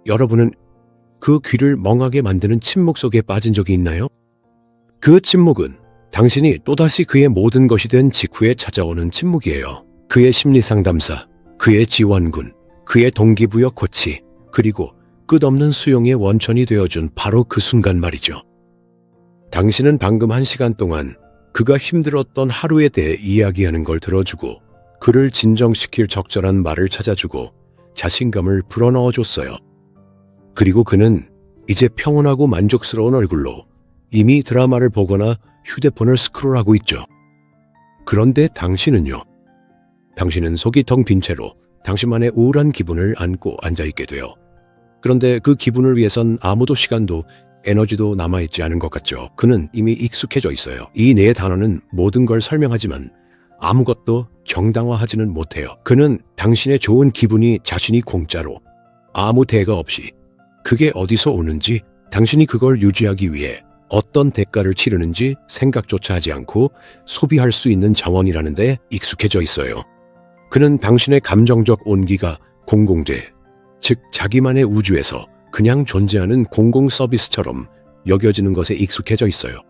여러분은 그 귀를 멍하게 만드는 침묵 속에 빠진 적이 있나요? 그 침묵은 당신이 또다시 그의 모든 것이 된 직후에 찾아오는 침묵이에요. 그의 심리상담사, 그의 지원군, 그의 동기부여 코치, 그리고 끝없는 수용의 원천이 되어준 바로 그 순간 말이죠. 당신은 방금 1시간 동안 그가 힘들었던 하루에 대해 이야기하는 걸 들어주고 그를 진정시킬 적절한 말을 찾아주고 자신감을 불어넣어줬어요. 그리고 그는 이제 평온하고 만족스러운 얼굴로 이미 드라마를 보거나 휴대폰을 스크롤하고 있죠. 그런데 당신은요? 당신은 속이 텅 빈 채로 당신만의 우울한 기분을 안고 앉아있게 돼요. 그런데 그 기분을 위해선 아무도 시간도 에너지도 남아있지 않은 것 같죠. 그는 이미 익숙해져 있어요. 이 네 단어는 모든 걸 설명하지만 아무것도 정당화하지는 못해요. 그는 당신의 좋은 기분이 자신이 공짜로 아무 대가 없이 그게 어디서 오는지 당신이 그걸 유지하기 위해 어떤 대가를 치르는지 생각조차 하지 않고 소비할 수 있는 자원이라는 데 익숙해져 있어요. 그는 당신의 감정적 온기가 공공재, 즉 자기만의 우주에서 그냥 존재하는 공공 서비스처럼 여겨지는 것에 익숙해져 있어요.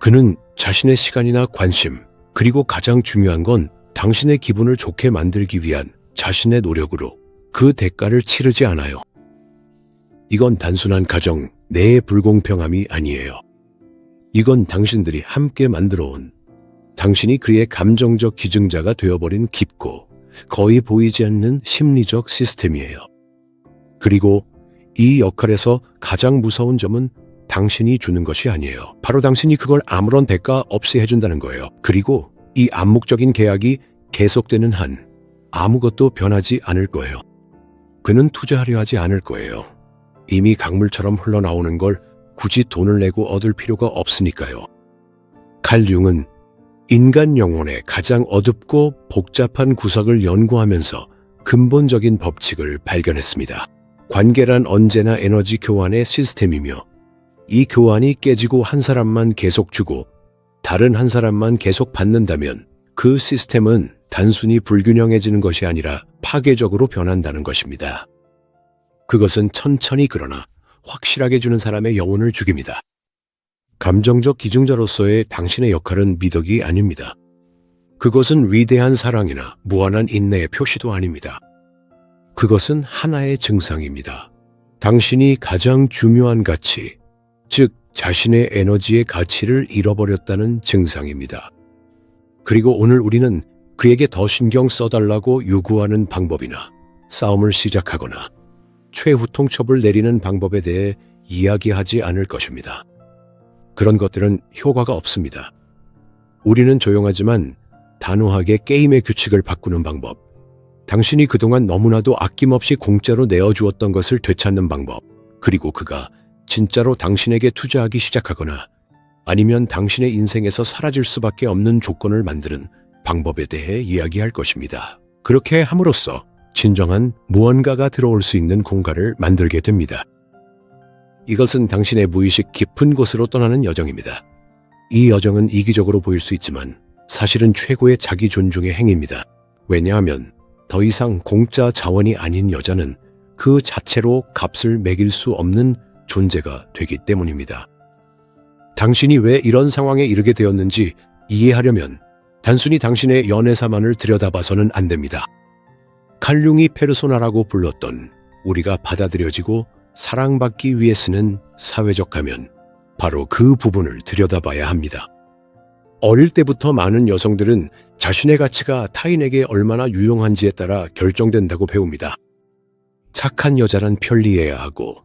그는 자신의 시간이나 관심, 그리고 가장 중요한 건 당신의 기분을 좋게 만들기 위한 자신의 노력으로 그 대가를 치르지 않아요. 이건 단순한 가정 내의 불공평함이 아니에요. 이건 당신들이 함께 만들어온 당신이 그의 감정적 기증자가 되어버린 깊고 거의 보이지 않는 심리적 시스템이에요. 그리고 이 역할에서 가장 무서운 점은 당신이 주는 것이 아니에요. 바로 당신이 그걸 아무런 대가 없이 해준다는 거예요. 그리고 이 암묵적인 계약이 계속되는 한 아무것도 변하지 않을 거예요. 그는 투자하려 하지 않을 거예요. 이미 강물처럼 흘러나오는 걸 굳이 돈을 내고 얻을 필요가 없으니까요. 칼 융은 인간 영혼의 가장 어둡고 복잡한 구석을 연구하면서 근본적인 법칙을 발견했습니다. 관계란 언제나 에너지 교환의 시스템이며 이 교환이 깨지고 한 사람만 계속 주고 다른 한 사람만 계속 받는다면 그 시스템은 단순히 불균형해지는 것이 아니라 파괴적으로 변한다는 것입니다. 그것은 천천히 그러나 확실하게 주는 사람의 영혼을 죽입니다. 감정적 기증자로서의 당신의 역할은 미덕이 아닙니다. 그것은 위대한 사랑이나 무한한 인내의 표시도 아닙니다. 그것은 하나의 증상입니다. 당신이 가장 중요한 가치, 즉 자신의 에너지의 가치를 잃어버렸다는 증상입니다. 그리고 오늘 우리는 그에게 더 신경 써달라고 요구하는 방법이나 싸움을 시작하거나 최후 통첩을 내리는 방법에 대해 이야기하지 않을 것입니다. 그런 것들은 효과가 없습니다. 우리는 조용하지만 단호하게 게임의 규칙을 바꾸는 방법, 당신이 그동안 너무나도 아낌없이 공짜로 내어주었던 것을 되찾는 방법, 그리고 그가 진짜로 당신에게 투자하기 시작하거나 아니면 당신의 인생에서 사라질 수밖에 없는 조건을 만드는 방법에 대해 이야기할 것입니다. 그렇게 함으로써 진정한 무언가가 들어올 수 있는 공간을 만들게 됩니다. 이것은 당신의 무의식 깊은 곳으로 떠나는 여정입니다. 이 여정은 이기적으로 보일 수 있지만 사실은 최고의 자기 존중의 행위입니다. 왜냐하면 더 이상 공짜 자원이 아닌 여자는 그 자체로 값을 매길 수 없는 존재가 되기 때문입니다. 당신이 왜 이런 상황에 이르게 되었는지 이해하려면 단순히 당신의 연애사만을 들여다봐서는 안 됩니다. 칼 융이 페르소나라고 불렀던 우리가 받아들여지고 사랑받기 위해 쓰는 사회적 가면, 바로 그 부분을 들여다봐야 합니다. 어릴 때부터 많은 여성들은 자신의 가치가 타인에게 얼마나 유용한지에 따라 결정된다고 배웁니다. 착한 여자란 편리해야 하고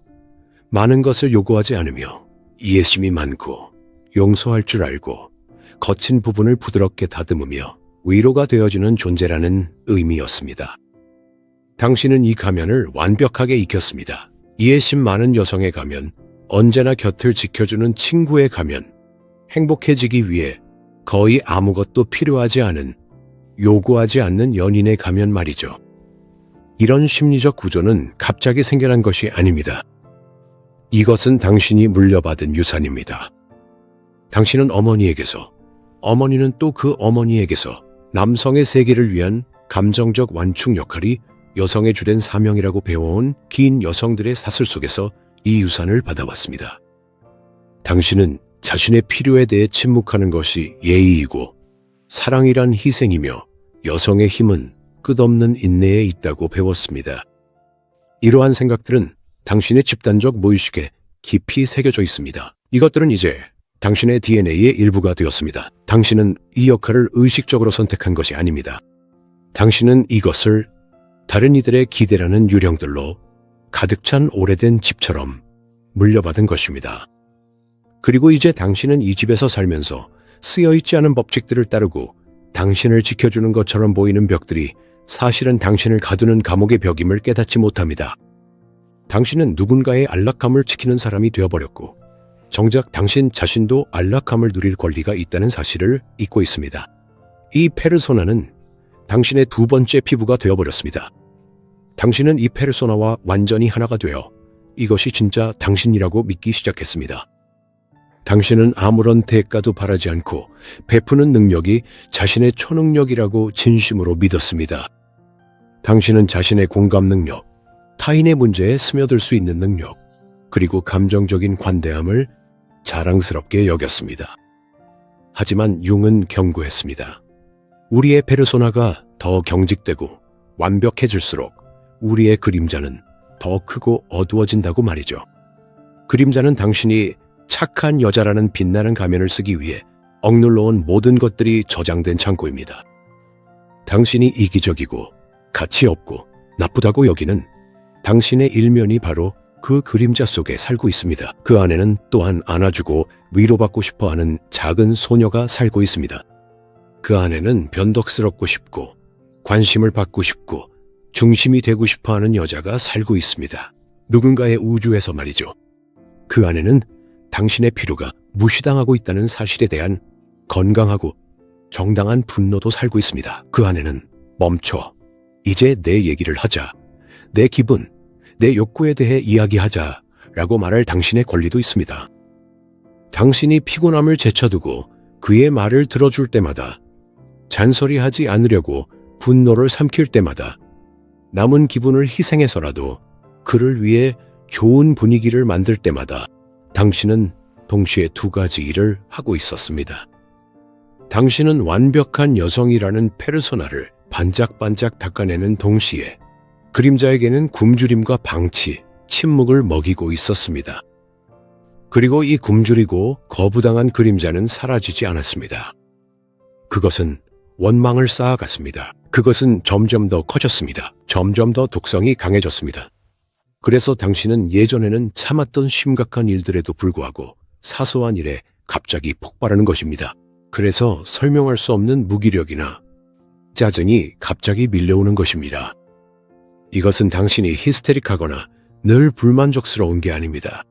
많은 것을 요구하지 않으며 이해심이 많고 용서할 줄 알고 거친 부분을 부드럽게 다듬으며 위로가 되어주는 존재라는 의미였습니다. 당신은 이 가면을 완벽하게 익혔습니다. 이해심 많은 여성의 가면, 언제나 곁을 지켜주는 친구의 가면, 행복해지기 위해 거의 아무것도 필요하지 않은, 요구하지 않는 연인의 가면 말이죠. 이런 심리적 구조는 갑자기 생겨난 것이 아닙니다. 이것은 당신이 물려받은 유산입니다. 당신은 어머니에게서, 어머니는 또 그 어머니에게서 남성의 세계를 위한 감정적 완충 역할이 여성의 주된 사명이라고 배워온 긴 여성들의 사슬 속에서 이 유산을 받아왔습니다. 당신은 자신의 필요에 대해 침묵하는 것이 예의이고 사랑이란 희생이며 여성의 힘은 끝없는 인내에 있다고 배웠습니다. 이러한 생각들은 당신의 집단적 무의식에 깊이 새겨져 있습니다. 이것들은 이제 당신의 DNA의 일부가 되었습니다. 당신은 이 역할을 의식적으로 선택한 것이 아닙니다. 당신은 이것을 다른 이들의 기대라는 유령들로 가득 찬 오래된 집처럼 물려받은 것입니다. 그리고 이제 당신은 이 집에서 살면서 쓰여있지 않은 법칙들을 따르고 당신을 지켜주는 것처럼 보이는 벽들이 사실은 당신을 가두는 감옥의 벽임을 깨닫지 못합니다. 당신은 누군가의 안락함을 지키는 사람이 되어버렸고 정작 당신 자신도 안락함을 누릴 권리가 있다는 사실을 잊고 있습니다. 이 페르소나는 당신의 두 번째 피부가 되어버렸습니다. 당신은 이 페르소나와 완전히 하나가 되어 이것이 진짜 당신이라고 믿기 시작했습니다. 당신은 아무런 대가도 바라지 않고 베푸는 능력이 자신의 초능력이라고 진심으로 믿었습니다. 당신은 자신의 공감 능력, 타인의 문제에 스며들 수 있는 능력, 그리고 감정적인 관대함을 자랑스럽게 여겼습니다. 하지만 융은 경고했습니다. 우리의 페르소나가 더 경직되고 완벽해질수록 우리의 그림자는 더 크고 어두워진다고 말이죠. 그림자는 당신이 착한 여자라는 빛나는 가면을 쓰기 위해 억눌러온 모든 것들이 저장된 창고입니다. 당신이 이기적이고 가치 없고 나쁘다고 여기는 당신의 일면이 바로 그 그림자 속에 살고 있습니다. 그 안에는 또한 안아주고 위로받고 싶어하는 작은 소녀가 살고 있습니다. 그 안에는 변덕스럽고 싶고 관심을 받고 싶고 중심이 되고 싶어하는 여자가 살고 있습니다. 누군가의 우주에서 말이죠. 그 안에는 당신의 필요가 무시당하고 있다는 사실에 대한 건강하고 정당한 분노도 살고 있습니다. 그 안에는 멈춰, 이제 내 얘기를 하자, 내 기분, 내 욕구에 대해 이야기하자 라고 말할 당신의 권리도 있습니다. 당신이 피곤함을 제쳐두고 그의 말을 들어줄 때마다, 잔소리하지 않으려고 분노를 삼킬 때마다, 남은 기분을 희생해서라도 그를 위해 좋은 분위기를 만들 때마다 당신은 동시에 두 가지 일을 하고 있었습니다. 당신은 완벽한 여성이라는 페르소나를 반짝반짝 닦아내는 동시에 그림자에게는 굶주림과 방치, 침묵을 먹이고 있었습니다. 그리고 이 굶주리고 거부당한 그림자는 사라지지 않았습니다. 그것은 원망을 쌓아갔습니다. 그것은 점점 더 커졌습니다. 점점 더 독성이 강해졌습니다. 그래서 당신은 예전에는 참았던 심각한 일들에도 불구하고 사소한 일에 갑자기 폭발하는 것입니다. 그래서 설명할 수 없는 무기력이나 짜증이 갑자기 밀려오는 것입니다. 이것은 당신이 히스테릭하거나 늘 불만족스러운 게 아닙니다.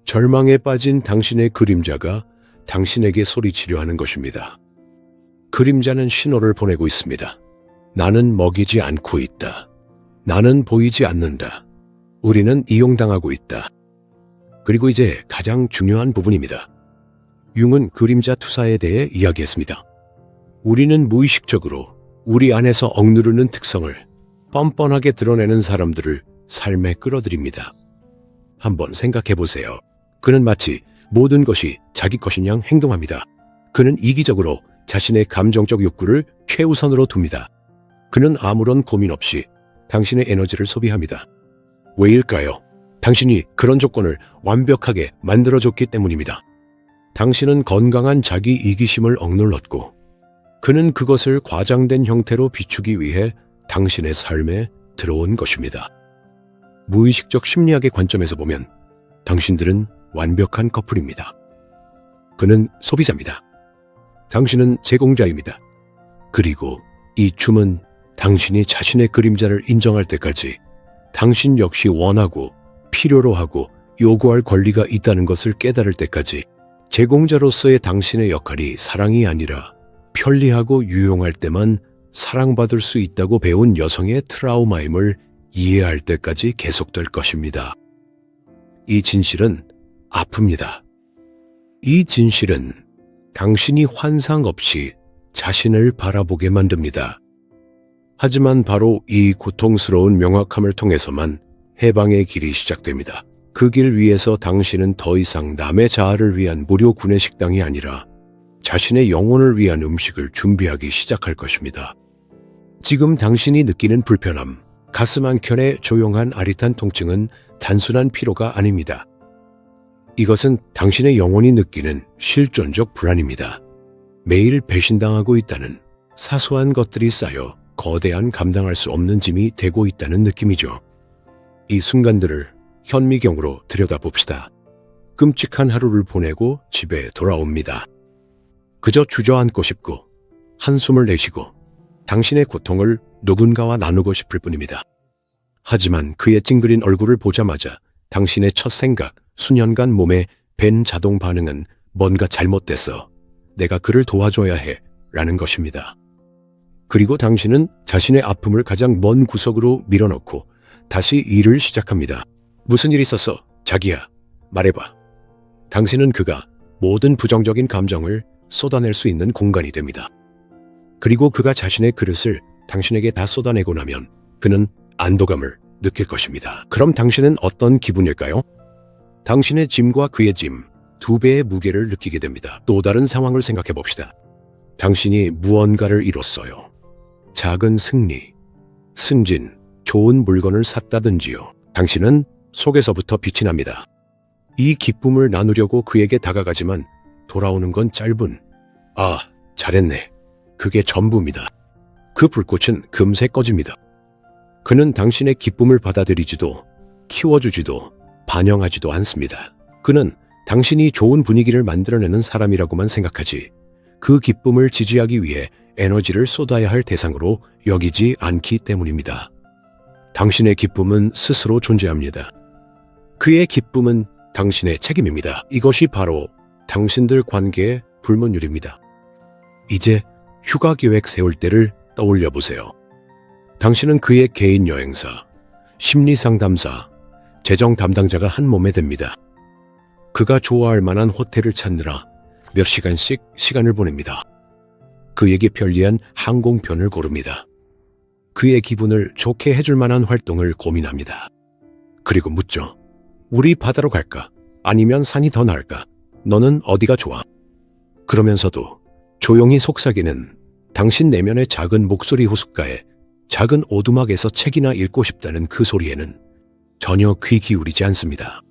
절망에 빠진 당신의 그림자가 당신에게 소리치려 하는 것입니다. 그림자는 신호를 보내고 있습니다. 나는 먹이지 않고 있다. 나는 보이지 않는다. 우리는 이용당하고 있다. 그리고 이제 가장 중요한 부분입니다. 융은 그림자 투사에 대해 이야기했습니다. 우리는 무의식적으로 우리 안에서 억누르는 특성을 뻔뻔하게 드러내는 사람들을 삶에 끌어들입니다. 한번 생각해 보세요. 그는 마치 모든 것이 자기 것인 양 행동합니다. 그는 이기적으로 자신의 감정적 욕구를 최우선으로 둡니다. 그는 아무런 고민 없이 당신의 에너지를 소비합니다. 왜일까요? 당신이 그런 조건을 완벽하게 만들어줬기 때문입니다. 당신은 건강한 자기 이기심을 억눌렀고 그는 그것을 과장된 형태로 비추기 위해 당신의 삶에 들어온 것입니다. 무의식적 심리학의 관점에서 보면 당신들은 완벽한 커플입니다. 그는 소비자입니다. 당신은 제공자입니다. 그리고 이 춤은 당신이 자신의 그림자를 인정할 때까지 당신 역시 원하고 필요로 하고 요구할 권리가 있다는 것을 깨달을 때까지 제공자로서의 당신의 역할이 사랑이 아니라 편리하고 유용할 때만 사랑받을 수 있다고 배운 여성의 트라우마임을 이해할 때까지 계속될 것입니다. 이 진실은 아픕니다. 이 진실은 당신이 환상 없이 자신을 바라보게 만듭니다. 하지만 바로 이 고통스러운 명확함을 통해서만 해방의 길이 시작됩니다. 그 길 위에서 당신은 더 이상 남의 자아를 위한 무료 구내식당이 아니라 자신의 영혼을 위한 음식을 준비하기 시작할 것입니다. 지금 당신이 느끼는 불편함, 가슴 한켠의 조용한 아릿한 통증은 단순한 피로가 아닙니다. 이것은 당신의 영혼이 느끼는 실존적 불안입니다. 매일 배신당하고 있다는 사소한 것들이 쌓여 거대한 감당할 수 없는 짐이 되고 있다는 느낌이죠. 이 순간들을 현미경으로 들여다봅시다. 끔찍한 하루를 보내고 집에 돌아옵니다. 그저 주저앉고 싶고 한숨을 내쉬고 당신의 고통을 누군가와 나누고 싶을 뿐입니다. 하지만 그의 찡그린 얼굴을 보자마자 당신의 첫 생각, 수년간 몸에 밴 자동 반응은 뭔가 잘못됐어. 내가 그를 도와줘야 해. 라는 것입니다. 그리고 당신은 자신의 아픔을 가장 먼 구석으로 밀어넣고 다시 일을 시작합니다. 무슨 일 있었어? 자기야. 말해봐. 당신은 그가 모든 부정적인 감정을 쏟아낼 수 있는 공간이 됩니다. 그리고 그가 자신의 그릇을 당신에게 다 쏟아내고 나면 그는 안도감을 느낄 것입니다. 그럼 당신은 어떤 기분일까요? 당신의 짐과 그의 짐, 두 배의 무게를 느끼게 됩니다. 또 다른 상황을 생각해 봅시다. 당신이 무언가를 이뤘어요. 작은 승리, 승진, 좋은 물건을 샀다든지요. 당신은 속에서부터 빛이 납니다. 이 기쁨을 나누려고 그에게 다가가지만 돌아오는 건 짧은 "아, 잘했네." 그게 전부입니다. 그 불꽃은 금세 꺼집니다. 그는 당신의 기쁨을 받아들이지도 키워주지도 반영하지도 않습니다. 그는 당신이 좋은 분위기를 만들어내는 사람이라고만 생각하지 그 기쁨을 지지하기 위해 에너지를 쏟아야 할 대상으로 여기지 않기 때문입니다. 당신의 기쁨은 스스로 존재합니다. 그의 기쁨은 당신의 책임입니다. 이것이 바로 당신들 관계의 불문율입니다. 이제 휴가 계획 세울 때를 떠올려 보세요. 당신은 그의 개인 여행사, 심리 상담사, 재정 담당자가 한 몸에 됩니다. 그가 좋아할 만한 호텔을 찾느라 몇 시간씩 시간을 보냅니다. 그에게 편리한 항공편을 고릅니다. 그의 기분을 좋게 해줄 만한 활동을 고민합니다. 그리고 묻죠. 우리 바다로 갈까? 아니면 산이 더 나을까? 너는 어디가 좋아? 그러면서도 조용히 속삭이는 당신 내면의 작은 목소리 호숫가에 작은 오두막에서 책이나 읽고 싶다는 그 소리에는 전혀 귀 기울이지 않습니다.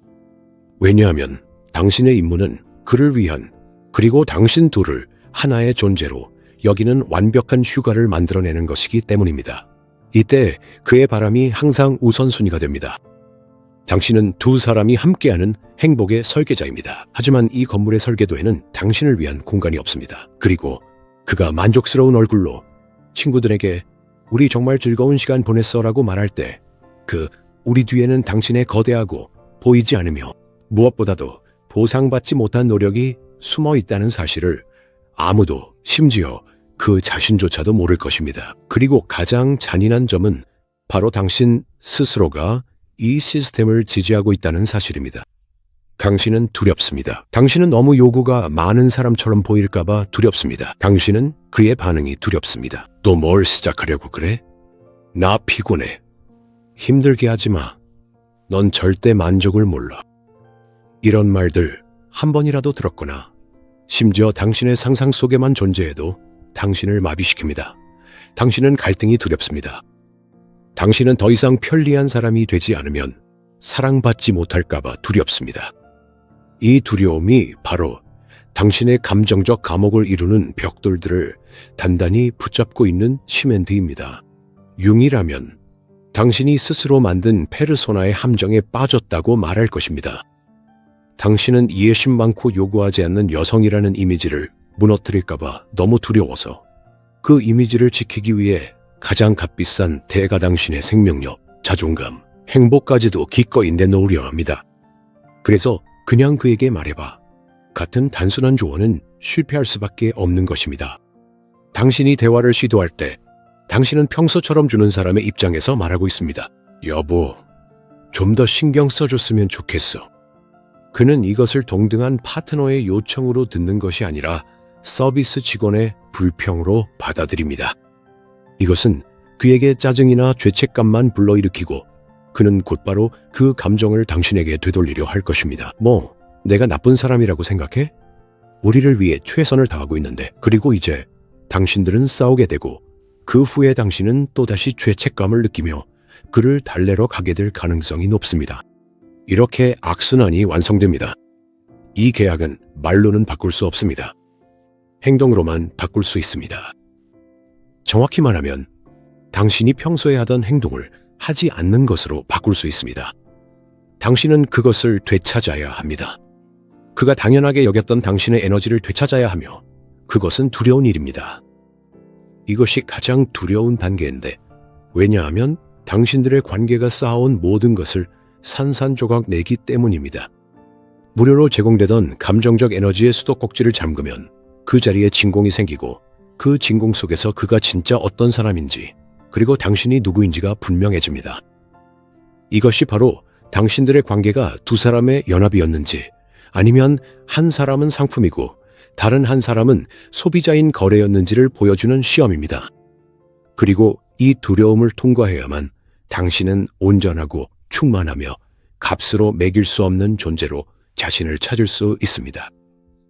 왜냐하면 당신의 임무는 그를 위한 그리고 당신 둘을 하나의 존재로 여기는 완벽한 휴가를 만들어내는 것이기 때문입니다. 이때 그의 바람이 항상 우선순위가 됩니다. 당신은 두 사람이 함께하는 행복의 설계자입니다. 하지만 이 건물의 설계도에는 당신을 위한 공간이 없습니다. 그리고 그가 만족스러운 얼굴로 친구들에게 "우리 정말 즐거운 시간 보냈어 라고 말할 때 우리 뒤에는 당신의 거대하고 보이지 않으며 무엇보다도 보상받지 못한 노력이 숨어 있다는 사실을 아무도, 심지어 그 자신조차도 모를 것입니다. 그리고 가장 잔인한 점은 바로 당신 스스로가 이 시스템을 지지하고 있다는 사실입니다. 당신은 두렵습니다. 당신은 너무 요구가 많은 사람처럼 보일까봐 두렵습니다. 당신은 그의 반응이 두렵습니다. 또 뭘 시작하려고 그래? 나 피곤해. 힘들게 하지 마. 넌 절대 만족을 몰라. 이런 말들 한 번이라도 들었거나 심지어 당신의 상상 속에만 존재해도 당신을 마비시킵니다. 당신은 갈등이 두렵습니다. 당신은 더 이상 편리한 사람이 되지 않으면 사랑받지 못할까봐 두렵습니다. 이 두려움이 바로 당신의 감정적 감옥을 이루는 벽돌들을 단단히 붙잡고 있는 시멘트입니다. 융이라면 당신이 스스로 만든 페르소나의 함정에 빠졌다고 말할 것입니다. 당신은 이해심 많고 요구하지 않는 여성이라는 이미지를 무너뜨릴까봐 너무 두려워서 그 이미지를 지키기 위해 가장 값비싼 대가당신의 생명력, 자존감, 행복까지도 기꺼이 내놓으려 합니다. 그래서 그냥 그에게 말해봐. 같은 단순한 조언은 실패할 수밖에 없는 것입니다. 당신이 대화를 시도할 때 당신은 평소처럼 주는 사람의 입장에서 말하고 있습니다. 여보, 좀 더 신경 써줬으면 좋겠어. 그는 이것을 동등한 파트너의 요청으로 듣는 것이 아니라 서비스 직원의 불평으로 받아들입니다. 이것은 그에게 짜증이나 죄책감만 불러일으키고 그는 곧바로 그 감정을 당신에게 되돌리려 할 것입니다. 뭐, 내가 나쁜 사람이라고 생각해? 우리를 위해 최선을 다하고 있는데. 그리고 이제 당신들은 싸우게 되고 그 후에 당신은 또다시 죄책감을 느끼며 그를 달래러 가게 될 가능성이 높습니다. 이렇게 악순환이 완성됩니다. 이 계약은 말로는 바꿀 수 없습니다. 행동으로만 바꿀 수 있습니다. 정확히 말하면 당신이 평소에 하던 행동을 하지 않는 것으로 바꿀 수 있습니다. 당신은 그것을 되찾아야 합니다. 그가 당연하게 여겼던 당신의 에너지를 되찾아야 하며 그것은 두려운 일입니다. 이것이 가장 두려운 단계인데, 왜냐하면 당신들의 관계가 쌓아온 모든 것을 산산조각 내기 때문입니다. 무료로 제공되던 감정적 에너지의 수도꼭지를 잠그면 그 자리에 진공이 생기고 그 진공 속에서 그가 진짜 어떤 사람인지 그리고 당신이 누구인지가 분명해집니다. 이것이 바로 당신들의 관계가 두 사람의 연합이었는지 아니면 한 사람은 상품이고 다른 한 사람은 소비자인 거래였는지를 보여주는 시험입니다. 그리고 이 두려움을 통과해야만 당신은 온전하고 충만하며 값으로 매길 수 없는 존재로 자신을 찾을 수 있습니다.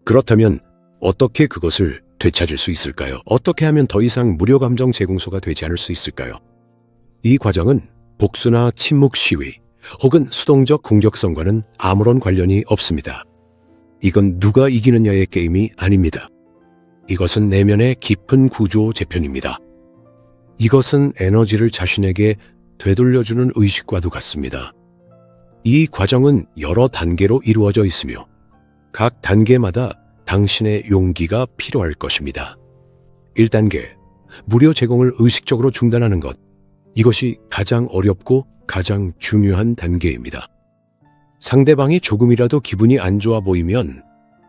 그렇다면 어떻게 그것을 되찾을 수 있을까요? 어떻게 하면 더 이상 무료 감정 제공소가 되지 않을 수 있을까요? 이 과정은 복수나 침묵 시위 혹은 수동적 공격성과는 아무런 관련이 없습니다. 이건 누가 이기느냐의 게임이 아닙니다. 이것은 내면의 깊은 구조 재편입니다. 이것은 에너지를 자신에게 되돌려주는 의식과도 같습니다. 이 과정은 여러 단계로 이루어져 있으며 각 단계마다 당신의 용기가 필요할 것입니다. 1단계, 무료 제공을 의식적으로 중단하는 것. 이것이 가장 어렵고 가장 중요한 단계입니다. 상대방이 조금이라도 기분이 안 좋아 보이면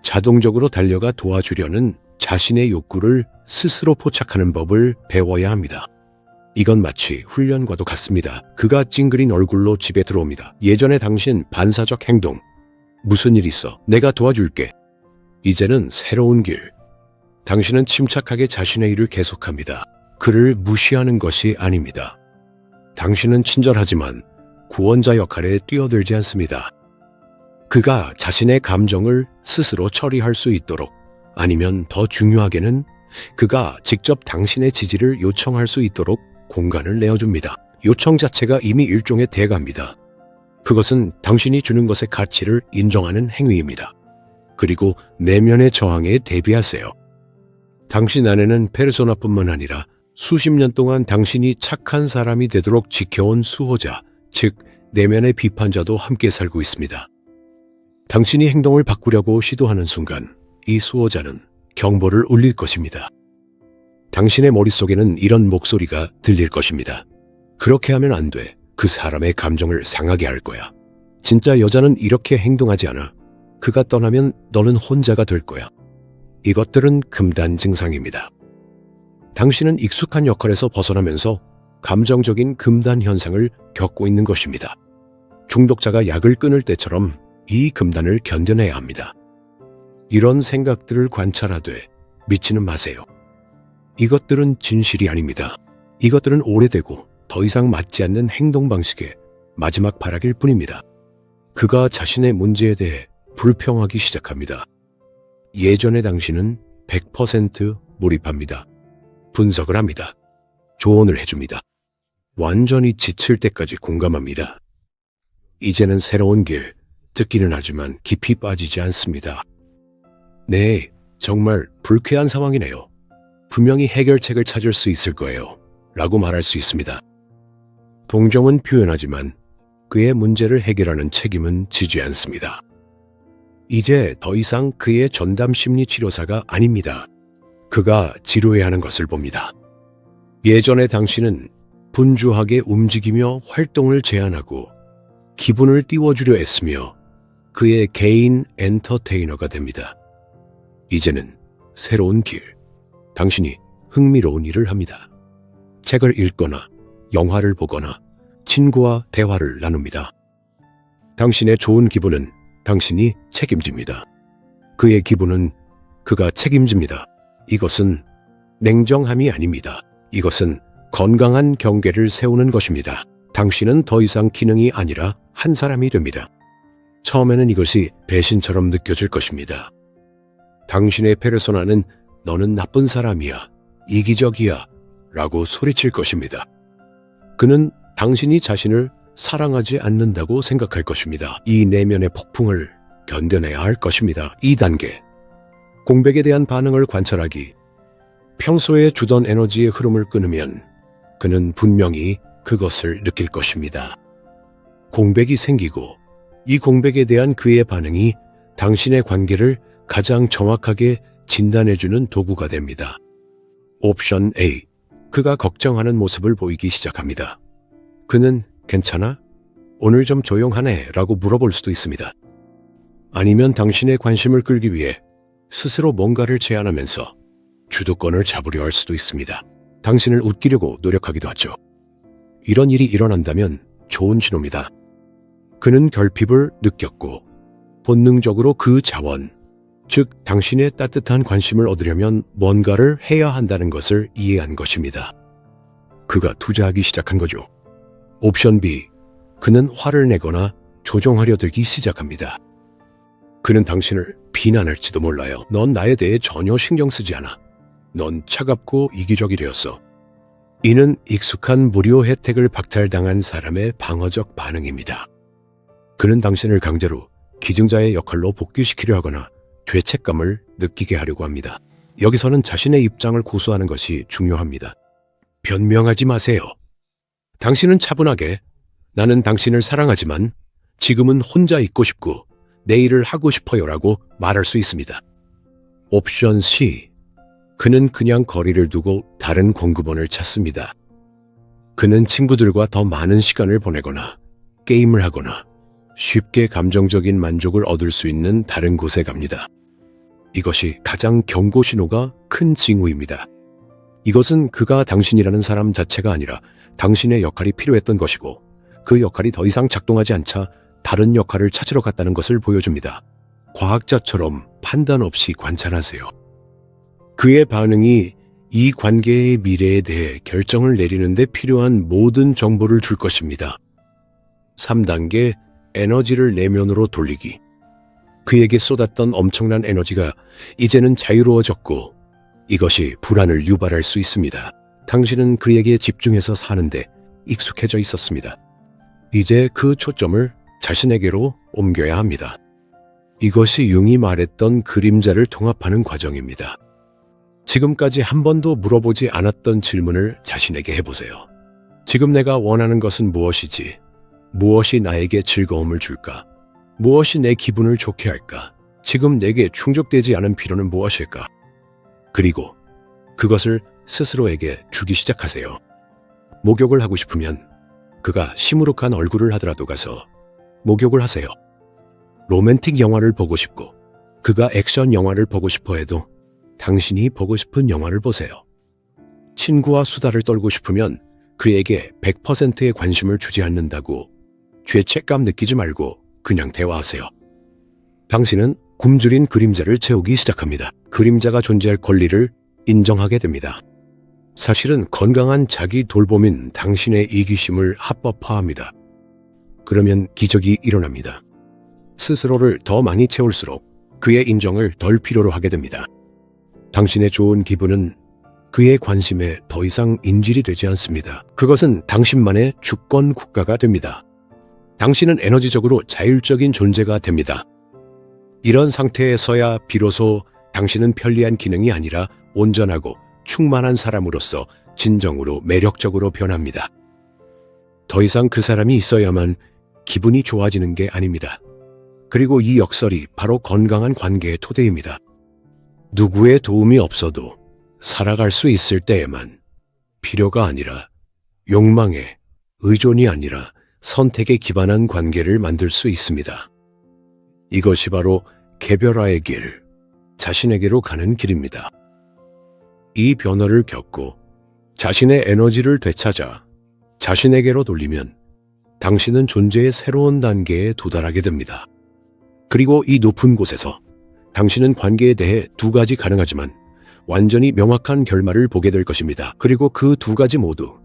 자동적으로 달려가 도와주려는 자신의 욕구를 스스로 포착하는 법을 배워야 합니다. 이건 마치 훈련과도 같습니다. 그가 찡그린 얼굴로 집에 들어옵니다. 예전에 당신 반사적 행동. 무슨 일 있어? 내가 도와줄게. 이제는 새로운 길. 당신은 침착하게 자신의 일을 계속합니다. 그를 무시하는 것이 아닙니다. 당신은 친절하지만 구원자 역할에 뛰어들지 않습니다. 그가 자신의 감정을 스스로 처리할 수 있도록, 아니면 더 중요하게는 그가 직접 당신의 지지를 요청할 수 있도록 공간을 내어줍니다. 요청 자체가 이미 일종의 대가입니다. 그것은 당신이 주는 것의 가치를 인정하는 행위입니다. 그리고 내면의 저항에 대비하세요. 당신 안에는 페르소나뿐만 아니라 수십 년 동안 당신이 착한 사람이 되도록 지켜온 수호자, 즉 내면의 비판자도 함께 살고 있습니다. 당신이 행동을 바꾸려고 시도하는 순간 이 수호자는 경보를 울릴 것입니다. 당신의 머릿속에는 이런 목소리가 들릴 것입니다. 그렇게 하면 안 돼. 그 사람의 감정을 상하게 할 거야. 진짜 여자는 이렇게 행동하지 않아. 그가 떠나면 너는 혼자가 될 거야. 이것들은 금단 증상입니다. 당신은 익숙한 역할에서 벗어나면서 감정적인 금단 현상을 겪고 있는 것입니다. 중독자가 약을 끊을 때처럼 이 금단을 견뎌내야 합니다. 이런 생각들을 관찰하되 믿지는 마세요. 이것들은 진실이 아닙니다. 이것들은 오래되고 더 이상 맞지 않는 행동 방식의 마지막 발악일 뿐입니다. 그가 자신의 문제에 대해 불평하기 시작합니다. 예전의 당신은 100% 몰입합니다. 분석을 합니다. 조언을 해줍니다. 완전히 지칠 때까지 공감합니다. 이제는 새로운 길, 듣기는 하지만 깊이 빠지지 않습니다. 네, 정말 불쾌한 상황이네요. 분명히 해결책을 찾을 수 있을 거예요. 라고 말할 수 있습니다. 동정은 표현하지만 그의 문제를 해결하는 책임은 지지 않습니다. 이제 더 이상 그의 전담 심리치료사가 아닙니다. 그가 지루해하는 것을 봅니다. 예전의 당신은 분주하게 움직이며 활동을 제한하고 기분을 띄워주려 애쓰며 그의 개인 엔터테이너가 됩니다. 이제는 새로운 길, 당신이 흥미로운 일을 합니다. 책을 읽거나 영화를 보거나 친구와 대화를 나눕니다. 당신의 좋은 기분은 당신이 책임집니다. 그의 기분은 그가 책임집니다. 이것은 냉정함이 아닙니다. 이것은 건강한 경계를 세우는 것입니다. 당신은 더 이상 기능이 아니라 한 사람이 됩니다. 처음에는 이것이 배신처럼 느껴질 것입니다. 당신의 페르소나는 너는 나쁜 사람이야, 이기적이야 라고 소리칠 것입니다. 그는 당신이 자신을 사랑하지 않는다고 생각할 것입니다. 이 내면의 폭풍을 견뎌내야 할 것입니다. 2단계. 공백에 대한 반응을 관찰하기. 평소에 주던 에너지의 흐름을 끊으면 그는 분명히 그것을 느낄 것입니다. 공백이 생기고 이 공백에 대한 그의 반응이 당신의 관계를 가장 정확하게 진단해주는 도구가 됩니다. 옵션 A. 그가 걱정하는 모습을 보이기 시작합니다. 그는 괜찮아? 오늘 좀 조용하네 라고 물어볼 수도 있습니다. 아니면 당신의 관심을 끌기 위해 스스로 뭔가를 제안하면서 주도권을 잡으려 할 수도 있습니다. 당신을 웃기려고 노력하기도 하죠. 이런 일이 일어난다면 좋은 신호입니다. 그는 결핍을 느꼈고 본능적으로 그 자원, 즉 당신의 따뜻한 관심을 얻으려면 뭔가를 해야 한다는 것을 이해한 것입니다. 그가 투자하기 시작한 거죠. 옵션 B. 그는 화를 내거나 조종하려 들기 시작합니다. 그는 당신을 비난할지도 몰라요. 넌 나에 대해 전혀 신경 쓰지 않아. 넌 차갑고 이기적이 되었어. 이는 익숙한 무료 혜택을 박탈당한 사람의 방어적 반응입니다. 그는 당신을 강제로 기증자의 역할로 복귀시키려 하거나 죄책감을 느끼게 하려고 합니다. 여기서는 자신의 입장을 고수하는 것이 중요합니다. 변명하지 마세요. 당신은 차분하게 나는 당신을 사랑하지만 지금은 혼자 있고 싶고 내 일을 하고 싶어요라고 말할 수 있습니다. 옵션 C. 그는 그냥 거리를 두고 다른 공급원을 찾습니다. 그는 친구들과 더 많은 시간을 보내거나 게임을 하거나 쉽게 감정적인 만족을 얻을 수 있는 다른 곳에 갑니다. 이것이 가장 경고 신호가 큰 징후입니다. 이것은 그가 당신이라는 사람 자체가 아니라 당신의 역할이 필요했던 것이고 그 역할이 더 이상 작동하지 않자 다른 역할을 찾으러 갔다는 것을 보여줍니다. 과학자처럼 판단 없이 관찰하세요. 그의 반응이 이 관계의 미래에 대해 결정을 내리는 데 필요한 모든 정보를 줄 것입니다. 3단계. 에너지를 내면으로 돌리기. 그에게 쏟았던 엄청난 에너지가 이제는 자유로워졌고 이것이 불안을 유발할 수 있습니다. 당신은 그에게 집중해서 사는데 익숙해져 있었습니다. 이제 그 초점을 자신에게로 옮겨야 합니다. 이것이 융이 말했던 그림자를 통합하는 과정입니다. 지금까지 한 번도 물어보지 않았던 질문을 자신에게 해보세요. 지금 내가 원하는 것은 무엇이지? 무엇이 나에게 즐거움을 줄까? 무엇이 내 기분을 좋게 할까? 지금 내게 충족되지 않은 필요는 무엇일까? 그리고 그것을 스스로에게 주기 시작하세요. 목욕을 하고 싶으면 그가 시무룩한 얼굴을 하더라도 가서 목욕을 하세요. 로맨틱 영화를 보고 싶고 그가 액션 영화를 보고 싶어 해도 당신이 보고 싶은 영화를 보세요. 친구와 수다를 떨고 싶으면 그에게 100%의 관심을 주지 않는다고 죄책감 느끼지 말고 그냥 대화하세요. 당신은 굶주린 그림자를 채우기 시작합니다. 그림자가 존재할 권리를 인정하게 됩니다. 사실은 건강한 자기 돌봄인 당신의 이기심을 합법화합니다. 그러면 기적이 일어납니다. 스스로를 더 많이 채울수록 그의 인정을 덜 필요로 하게 됩니다. 당신의 좋은 기분은 그의 관심에 더 이상 인질이 되지 않습니다. 그것은 당신만의 주권 국가가 됩니다. 당신은 에너지적으로 자율적인 존재가 됩니다. 이런 상태에서야 비로소 당신은 편리한 기능이 아니라 온전하고 충만한 사람으로서 진정으로 매력적으로 변합니다. 더 이상 그 사람이 있어야만 기분이 좋아지는 게 아닙니다. 그리고 이 역설이 바로 건강한 관계의 토대입니다. 누구의 도움이 없어도 살아갈 수 있을 때에만 필요가 아니라 욕망에, 의존이 아니라 선택에 기반한 관계를 만들 수 있습니다. 이것이 바로 개별화의 길, 자신에게로 가는 길입니다. 이 변화를 겪고 자신의 에너지를 되찾아 자신에게로 돌리면 당신은 존재의 새로운 단계에 도달하게 됩니다. 그리고 이 높은 곳에서 당신은 관계에 대해 두 가지 가능하지만 완전히 명확한 결말을 보게 될 것입니다. 그리고 그 두 가지 모두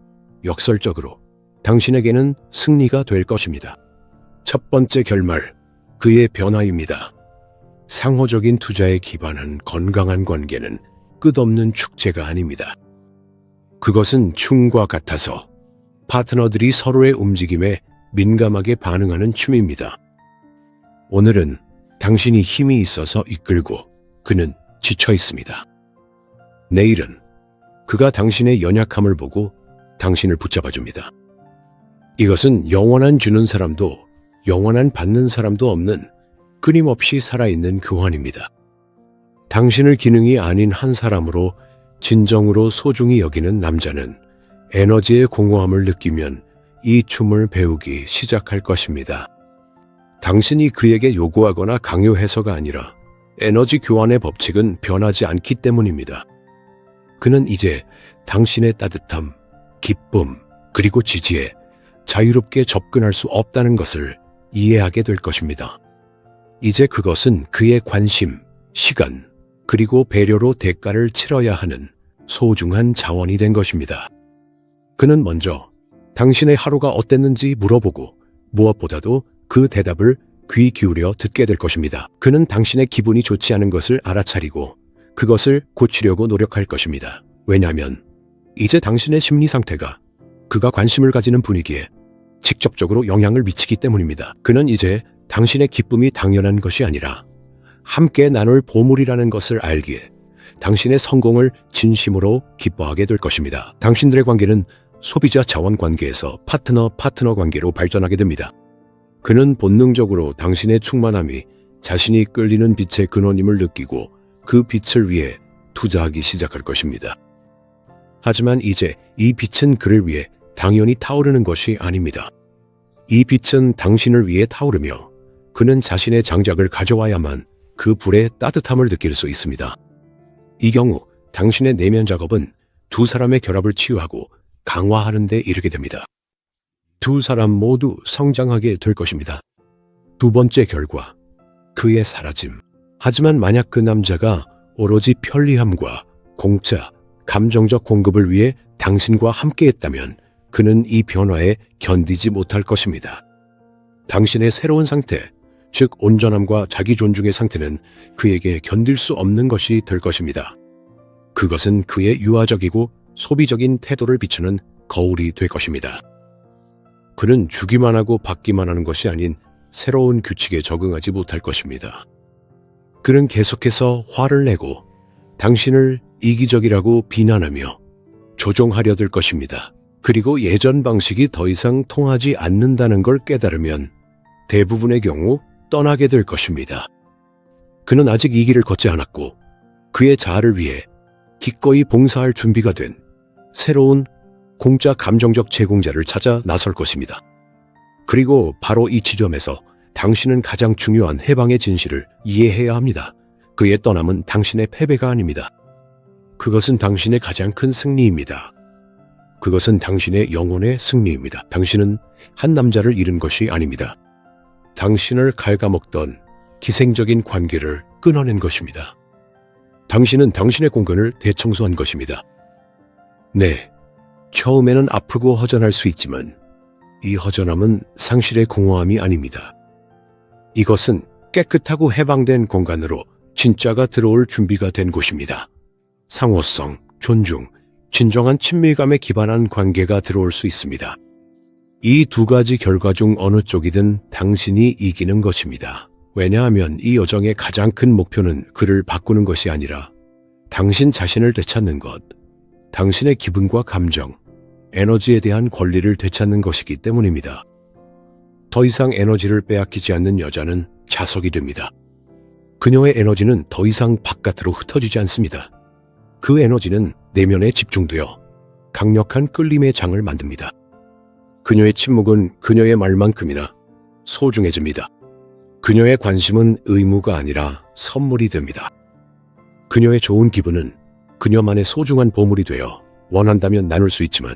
역설적으로 당신에게는 승리가 될 것입니다. 첫 번째 결말, 그의 변화입니다. 상호적인 투자에 기반한 건강한 관계는 끝없는 축제가 아닙니다. 그것은 춤과 같아서 파트너들이 서로의 움직임에 민감하게 반응하는 춤입니다. 오늘은 당신이 힘이 있어서 이끌고 그는 지쳐 있습니다. 내일은 그가 당신의 연약함을 보고 당신을 붙잡아줍니다. 이것은 영원한 주는 사람도 영원한 받는 사람도 없는 끊임없이 살아있는 교환입니다. 당신을 기능이 아닌 한 사람으로 진정으로 소중히 여기는 남자는 에너지의 공허함을 느끼면 이 춤을 배우기 시작할 것입니다. 당신이 그에게 요구하거나 강요해서가 아니라 에너지 교환의 법칙은 변하지 않기 때문입니다. 그는 이제 당신의 따뜻함, 기쁨, 그리고 지지에 자유롭게 접근할 수 없다는 것을 이해하게 될 것입니다. 이제 그것은 그의 관심, 시간, 그리고 배려로 대가를 치러야 하는 소중한 자원이 된 것입니다. 그는 먼저 당신의 하루가 어땠는지 물어보고 무엇보다도 그 대답을 귀 기울여 듣게 될 것입니다. 그는 당신의 기분이 좋지 않은 것을 알아차리고 그것을 고치려고 노력할 것입니다. 왜냐하면 이제 당신의 심리 상태가 그가 관심을 가지는 분위기에 직접적으로 영향을 미치기 때문입니다. 그는 이제 당신의 기쁨이 당연한 것이 아니라 함께 나눌 보물이라는 것을 알기에 당신의 성공을 진심으로 기뻐하게 될 것입니다. 당신들의 관계는 소비자 자원 관계에서 파트너 관계로 발전하게 됩니다. 그는 본능적으로 당신의 충만함이 자신이 끌리는 빛의 근원임을 느끼고 그 빛을 위해 투자하기 시작할 것입니다. 하지만 이제 이 빛은 그를 위해 당연히 타오르는 것이 아닙니다. 이 빛은 당신을 위해 타오르며 그는 자신의 장작을 가져와야만 그 불의 따뜻함을 느낄 수 있습니다. 이 경우 당신의 내면 작업은 두 사람의 결합을 치유하고 강화하는 데 이르게 됩니다. 두 사람 모두 성장하게 될 것입니다. 두 번째 결과, 그의 사라짐. 하지만 만약 그 남자가 오로지 편리함과 공짜, 감정적 공급을 위해 당신과 함께했다면 그는 이 변화에 견디지 못할 것입니다. 당신의 새로운 상태, 즉 온전함과 자기 존중의 상태는 그에게 견딜 수 없는 것이 될 것입니다. 그것은 그의 유아적이고 소비적인 태도를 비추는 거울이 될 것입니다. 그는 주기만 하고 받기만 하는 것이 아닌 새로운 규칙에 적응하지 못할 것입니다. 그는 계속해서 화를 내고 당신을 이기적이라고 비난하며 조종하려 들 것입니다. 그리고 예전 방식이 더 이상 통하지 않는다는 걸 깨달으면 대부분의 경우 떠나게 될 것입니다. 그는 아직 이 길을 걷지 않았고 그의 자아를 위해 기꺼이 봉사할 준비가 된 새로운 공짜 감정적 제공자를 찾아 나설 것입니다. 그리고 바로 이 지점에서 당신은 가장 중요한 해방의 진실을 이해해야 합니다. 그의 떠남은 당신의 패배가 아닙니다. 그것은 당신의 가장 큰 승리입니다. 그것은 당신의 영혼의 승리입니다. 당신은 한 남자를 잃은 것이 아닙니다. 당신을 갉아먹던 기생적인 관계를 끊어낸 것입니다. 당신은 당신의 공간을 대청소한 것입니다. 네, 처음에는 아프고 허전할 수 있지만 이 허전함은 상실의 공허함이 아닙니다. 이것은 깨끗하고 해방된 공간으로 진짜가 들어올 준비가 된 곳입니다. 상호성, 존중, 진정한 친밀감에 기반한 관계가 들어올 수 있습니다. 이 두 가지 결과 중 어느 쪽이든 당신이 이기는 것입니다. 왜냐하면 이 여정의 가장 큰 목표는 그를 바꾸는 것이 아니라 당신 자신을 되찾는 것, 당신의 기분과 감정, 에너지에 대한 권리를 되찾는 것이기 때문입니다. 더 이상 에너지를 빼앗기지 않는 여자는 자석이 됩니다. 그녀의 에너지는 더 이상 바깥으로 흩어지지 않습니다. 그 에너지는 내면에 집중되어 강력한 끌림의 장을 만듭니다. 그녀의 침묵은 그녀의 말만큼이나 소중해집니다. 그녀의 관심은 의무가 아니라 선물이 됩니다. 그녀의 좋은 기분은 그녀만의 소중한 보물이 되어 원한다면 나눌 수 있지만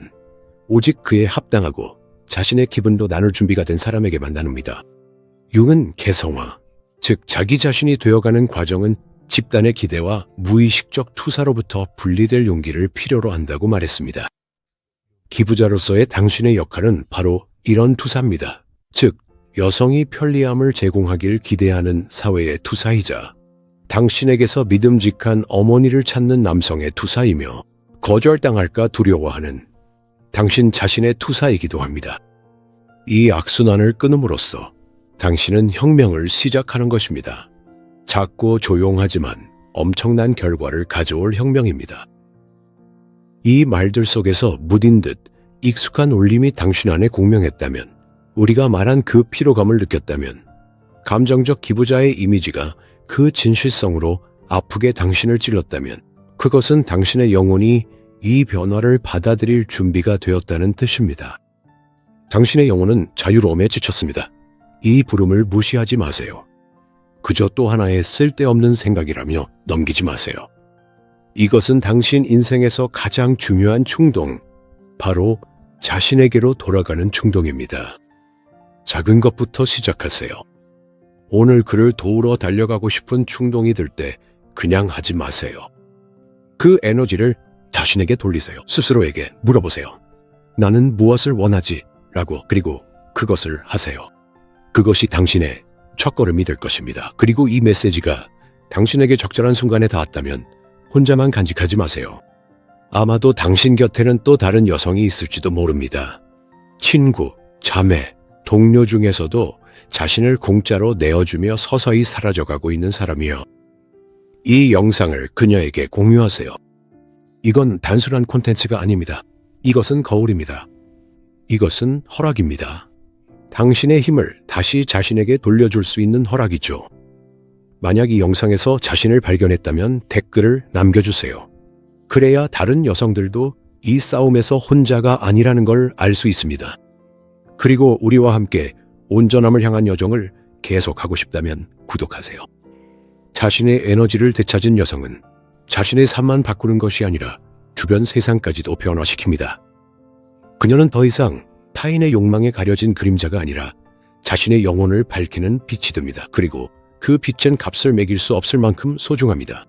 오직 그에 합당하고 자신의 기분도 나눌 준비가 된 사람에게만 나눕니다. 융은 개성화, 즉 자기 자신이 되어가는 과정은 집단의 기대와 무의식적 투사로부터 분리될 용기를 필요로 한다고 말했습니다. 기부자로서의 당신의 역할은 바로 이런 투사입니다. 즉, 여성이 편리함을 제공하길 기대하는 사회의 투사이자 당신에게서 믿음직한 어머니를 찾는 남성의 투사이며 거절당할까 두려워하는 당신 자신의 투사이기도 합니다. 이 악순환을 끊음으로써 당신은 혁명을 시작하는 것입니다. 작고 조용하지만 엄청난 결과를 가져올 혁명입니다. 이 말들 속에서 무딘 듯 익숙한 울림이 당신 안에 공명했다면, 우리가 말한 그 피로감을 느꼈다면, 감정적 기부자의 이미지가 그 진실성으로 아프게 당신을 찔렀다면, 그것은 당신의 영혼이 이 변화를 받아들일 준비가 되었다는 뜻입니다. 당신의 영혼은 자유로움에 지쳤습니다. 이 부름을 무시하지 마세요. 그저 또 하나의 쓸데없는 생각이라며 넘기지 마세요. 이것은 당신 인생에서 가장 중요한 충동, 바로 자신에게로 돌아가는 충동입니다. 작은 것부터 시작하세요. 오늘 그를 도우러 달려가고 싶은 충동이 들 때 그냥 하지 마세요. 그 에너지를 자신에게 돌리세요. 스스로에게 물어보세요. 나는 무엇을 원하지? 라고. 그리고 그것을 하세요. 그것이 당신의 첫걸음이 될 것입니다. 그리고 이 메시지가 당신에게 적절한 순간에 닿았다면 혼자만 간직하지 마세요. 아마도 당신 곁에는 또 다른 여성이 있을지도 모릅니다. 친구, 자매, 동료 중에서도 자신을 공짜로 내어주며 서서히 사라져가고 있는 사람이요. 이 영상을 그녀에게 공유하세요. 이건 단순한 콘텐츠가 아닙니다. 이것은 거울입니다. 이것은 허락입니다. 당신의 힘을 다시 자신에게 돌려줄 수 있는 허락이죠. 만약 이 영상에서 자신을 발견했다면 댓글을 남겨주세요. 그래야 다른 여성들도 이 싸움에서 혼자가 아니라는 걸 알 수 있습니다. 그리고 우리와 함께 온전함을 향한 여정을 계속하고 싶다면 구독하세요. 자신의 에너지를 되찾은 여성은 자신의 삶만 바꾸는 것이 아니라 주변 세상까지도 변화시킵니다. 그녀는 더 이상 타인의 욕망에 가려진 그림자가 아니라 자신의 영혼을 밝히는 빛이 됩니다. 그리고 그 빛은 값을 매길 수 없을 만큼 소중합니다.